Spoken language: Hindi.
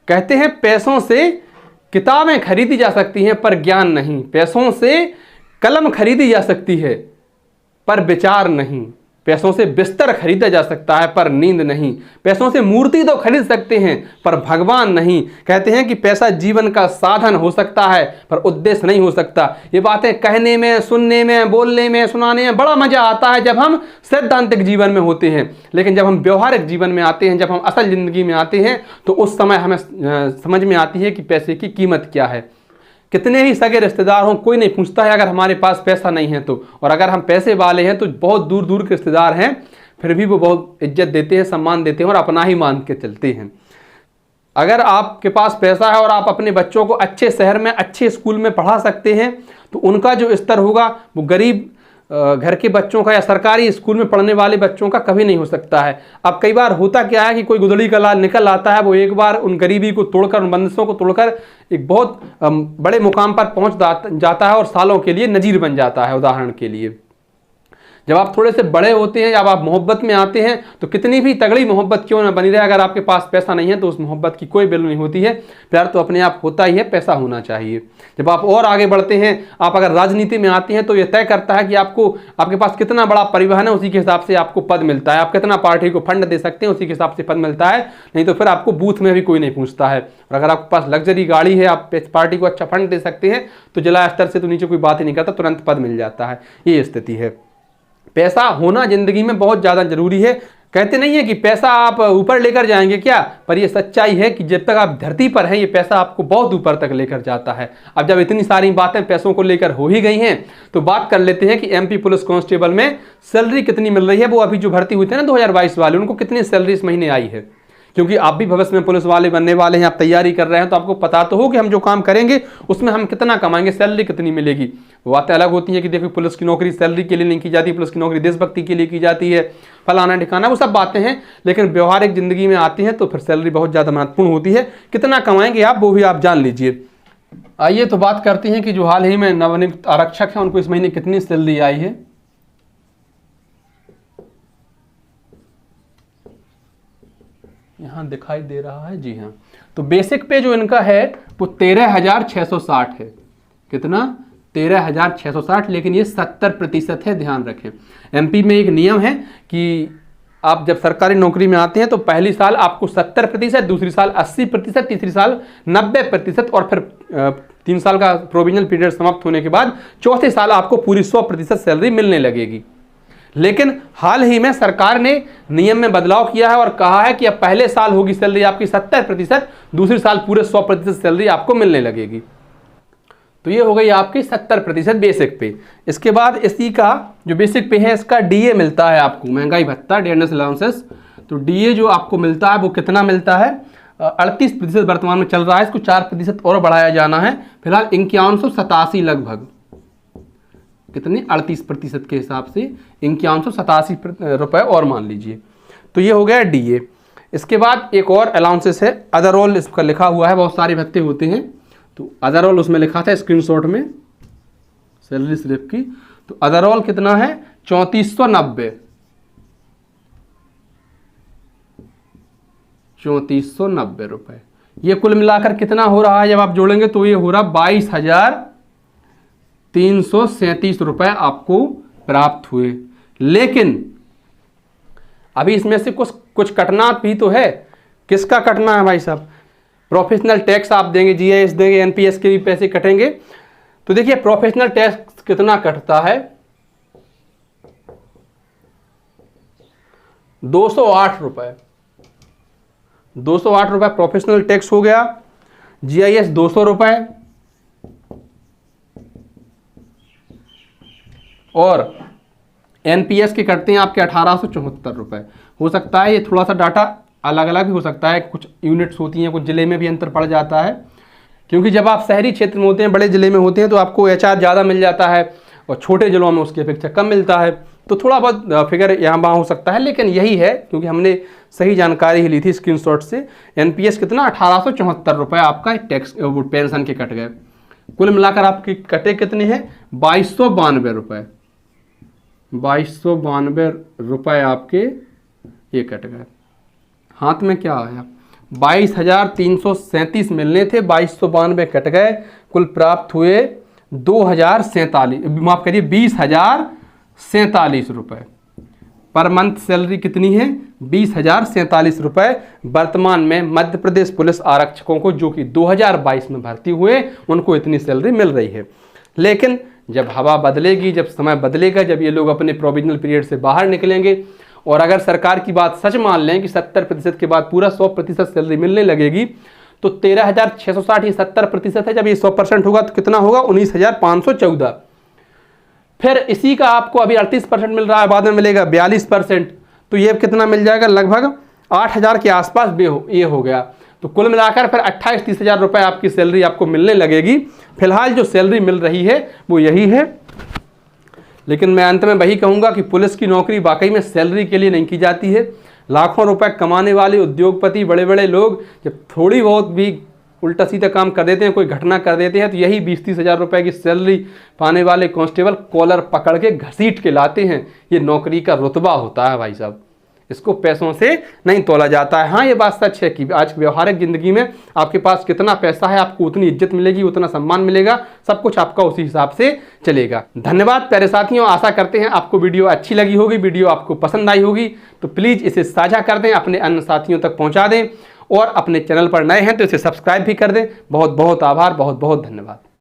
कहते हैं पैसों से किताबें खरीदी जा सकती हैं पर ज्ञान नहीं, पैसों से कलम खरीदी जा सकती है पर विचार नहीं, पैसों से बिस्तर खरीदा जा सकता है पर नींद नहीं, पैसों से मूर्ति तो खरीद सकते हैं पर भगवान नहीं। कहते हैं कि पैसा जीवन का साधन हो सकता है पर उद्देश्य नहीं हो सकता। ये बातें कहने में, सुनने में, बोलने में, सुनाने में बड़ा मजा आता है जब हम सैद्धांतिक जीवन में होते हैं, लेकिन जब हम व्यवहारिक जीवन में आते हैं, जब हम असल जिंदगी में आते हैं, तो उस समय हमें समझ में आती है कि पैसे की कीमत क्या है। कितने ही सगे रिश्तेदार हों, कोई नहीं पूछता है अगर हमारे पास पैसा नहीं है तो, और अगर हम पैसे वाले हैं तो बहुत दूर दूर के रिश्तेदार हैं फिर भी वो बहुत इज्जत देते हैं, सम्मान देते हैं और अपना ही मान के चलते हैं। अगर आपके पास पैसा है और आप अपने बच्चों को अच्छे शहर में, अच्छे स्कूल में पढ़ा सकते हैं तो उनका जो स्तर होगा वो गरीब घर के बच्चों का या सरकारी स्कूल में पढ़ने वाले बच्चों का कभी नहीं हो सकता है। अब कई बार होता क्या है कि कोई गुदड़ी का लाल निकल आता है, वो एक बार उन गरीबी को तोड़कर, उन बंदिशों को तोड़कर एक बहुत बड़े मुकाम पर पहुंच जाता है और सालों के लिए नजीर बन जाता है। उदाहरण के लिए जब आप थोड़े से बड़े होते हैं, जब आप मोहब्बत में आते हैं तो कितनी भी तगड़ी मोहब्बत क्यों ना बनी रहे, अगर आपके पास पैसा नहीं है तो उस मोहब्बत की कोई वैल्यू नहीं होती है। प्यार तो अपने आप होता ही है, पैसा होना चाहिए। जब आप और आगे बढ़ते हैं, आप अगर राजनीति में आते हैं तो यह तय करता है कि आपके पास कितना बड़ा परिवहन है, उसी के हिसाब से आपको पद मिलता है। आप कितना पार्टी को फंड दे सकते हैं, उसी के हिसाब से पद मिलता है, नहीं तो फिर आपको बूथ में भी कोई नहीं पूछता है। और अगर आपके पास लग्जरी गाड़ी है, आप पार्टी को अच्छा फंड दे सकते हैं, तो जिला स्तर से तो नीचे कोई बात ही नहीं करता, तुरंत पद मिल जाता है। ये स्थिति है। पैसा होना जिंदगी में बहुत ज़्यादा जरूरी है। कहते नहीं है कि पैसा आप ऊपर लेकर जाएंगे क्या, पर यह सच्चाई है कि जब तक आप धरती पर हैं ये पैसा आपको बहुत ऊपर तक लेकर जाता है। अब जब इतनी सारी बातें पैसों को लेकर हो ही गई हैं तो बात कर लेते हैं कि एमपी पुलिस कांस्टेबल में सैलरी कितनी मिल रही है। वो अभी जो भर्ती हुई थी ना 2022 वाले, उनको कितनी सैलरी इस महीने आई है, क्योंकि आप भी भविष्य में पुलिस वाले बनने वाले हैं, आप तैयारी कर रहे हैं, तो आपको पता तो हो कि हम जो काम करेंगे उसमें हम कितना कमाएंगे, सैलरी कितनी मिलेगी। वो बातें अलग होती हैं कि देखो पुलिस की नौकरी सैलरी के लिए नहीं की जाती, पुलिस की नौकरी देशभक्ति के लिए की जाती है, फलाना ठिकाना, वो सब बातें हैं। लेकिन व्यवहारिक जिंदगी में आती हैं तो फिर सैलरी बहुत ज़्यादा महत्वपूर्ण होती है। कितना कमाएंगे आप वो भी आप जान लीजिए। आइए तो बात करते हैं कि जो हाल ही में नवनियुक्त आरक्षक हैं उनको इस महीने कितनी सैलरी आई है। यहाँ दिखाई दे रहा है, जी हाँ। तो बेसिक पे जो इनका है वो 13,660 है। कितना? 13,660, लेकिन ये 70% है, ध्यान रखें। एमपी में एक नियम है कि आप जब सरकारी नौकरी में आते हैं तो पहली साल आपको 70%, दूसरी साल 80%, तीसरी साल 90% और फिर 3 साल का प्रोविजनल पीरियड समाप्त होने के बाद चौथे साल आपको पूरी 100% सैलरी मिलने लगेगी। लेकिन हाल ही में सरकार ने नियम में बदलाव किया है और कहा है कि अब पहले साल होगी सैलरी आपकी 70%, दूसरी साल पूरे 100% सैलरी आपको मिलने लगेगी। तो ये हो गई आपकी 70% बेसिक पे। इसके बाद इसी का जो बेसिक पे है इसका डीए मिलता है आपको, महंगाई भत्ता, डियरनेस अलाउंसेस। तो डीए जो आपको मिलता है वो कितना मिलता है? 38% वर्तमान में चल रहा है, इसको 4% और बढ़ाया जाना है। फिलहाल 5187 लगभग, कितने? 38% के हिसाब से 5187 रुपये और मान लीजिए। तो ये हो गया डीए। इसके बाद एक और अलाउंसेस है, अदर ऑल इसका लिखा हुआ है, बहुत सारे भत्ते होते हैं। तो अदर ऑल उसमें लिखा था स्क्रीनशॉट में सैलरी स्लिप की। तो अदर ऑल कितना है? 3490, 3490 रुपये। ये कुल मिलाकर कितना हो रहा है जब आप जोड़ेंगे तो ये हो रहा 22,337 रुपये आपको प्राप्त हुए। लेकिन अभी इसमें से कुछ कटना भी तो है। किसका कटना है भाई साहब? प्रोफेशनल टैक्स आप देंगे, जीएस देंगे, एनपीएस के भी पैसे कटेंगे। तो देखिए प्रोफेशनल टैक्स कितना कटता है? 208 रुपये, 208 रुपये प्रोफेशनल टैक्स हो गया। जीआईएस 200 रुपये और एनपीएस के कटते हैं आपके 1874 रुपये। हो सकता है ये थोड़ा सा डाटा अलग अलग भी हो सकता है, कुछ यूनिट्स होती हैं, कुछ ज़िले में भी अंतर पड़ जाता है, क्योंकि जब आप शहरी क्षेत्र में होते हैं, बड़े ज़िले में होते हैं तो आपको एचआर ज़्यादा मिल जाता है और छोटे ज़िलों में उसकी अपेक्षा कम मिलता है। तो थोड़ा बहुत फिगर यहाँ वहाँ हो सकता है, लेकिन यही है क्योंकि हमने सही जानकारी ही ली थी स्क्रीनशॉट से। एनपीएस कितना? 1874 रुपये आपका टैक्स पेंशन के कट गए। कुल मिलाकर आपके कटे कितने हैं? 2292 रुपये, 2292 रुपये आपके ये कट गए। हाथ में क्या आया? 22,337 मिलने थे, 2292 कट गए, कुल प्राप्त हुए 2,047, माफ करिए 20,047 रुपये। पर मंथ सैलरी कितनी है? 20,047 रुपये। वर्तमान में मध्य प्रदेश पुलिस आरक्षकों को, जो कि 2022 में भर्ती हुए, उनको इतनी सैलरी मिल रही है। लेकिन जब हवा बदलेगी, जब समय बदलेगा, जब ये लोग अपने प्रोविजनल पीरियड से बाहर निकलेंगे और अगर सरकार की बात सच मान लें कि 70% के बाद पूरा 100% सैलरी मिलने लगेगी, तो 13,660 ये 70% है। जब ये 100% होगा तो कितना होगा? 19,514। फिर इसी का आपको अभी 38% मिल रहा है, बाद में मिलेगा 42%, तो ये कितना मिल जाएगा? लगभग 8,000 के आसपास ये हो गया। तो कुल मिलाकर फिर 28-30 हज़ार रुपये आपकी सैलरी आपको मिलने लगेगी। फिलहाल जो सैलरी मिल रही है वो यही है। लेकिन मैं अंत में वही कहूँगा कि पुलिस की नौकरी वाकई में सैलरी के लिए नहीं की जाती है। लाखों रुपए कमाने वाले उद्योगपति, बड़े बड़े लोग जब थोड़ी बहुत भी उल्टा सीधा काम कर देते हैं, कोई घटना कर देते हैं, तो यही 20-30 हज़ार रुपये की सैलरी पाने वाले कांस्टेबल कॉलर पकड़ के घसीट के लाते हैं। ये नौकरी का रुतबा होता है भाई साहब, इसको पैसों से नहीं तोला जाता है। हाँ, ये बात सच है कि आज व्यवहारिक ज़िंदगी में आपके पास कितना पैसा है, आपको उतनी इज्जत मिलेगी, उतना सम्मान मिलेगा, सब कुछ आपका उसी हिसाब से चलेगा। धन्यवाद प्यारे साथियों, आशा करते हैं आपको वीडियो अच्छी लगी होगी, वीडियो आपको पसंद आई होगी, तो प्लीज़ इसे साझा कर दें, अपने अन्य साथियों तक पहुँचा दें और अपने चैनल पर नए हैं तो इसे सब्सक्राइब भी कर दें। बहुत बहुत आभार, बहुत बहुत धन्यवाद।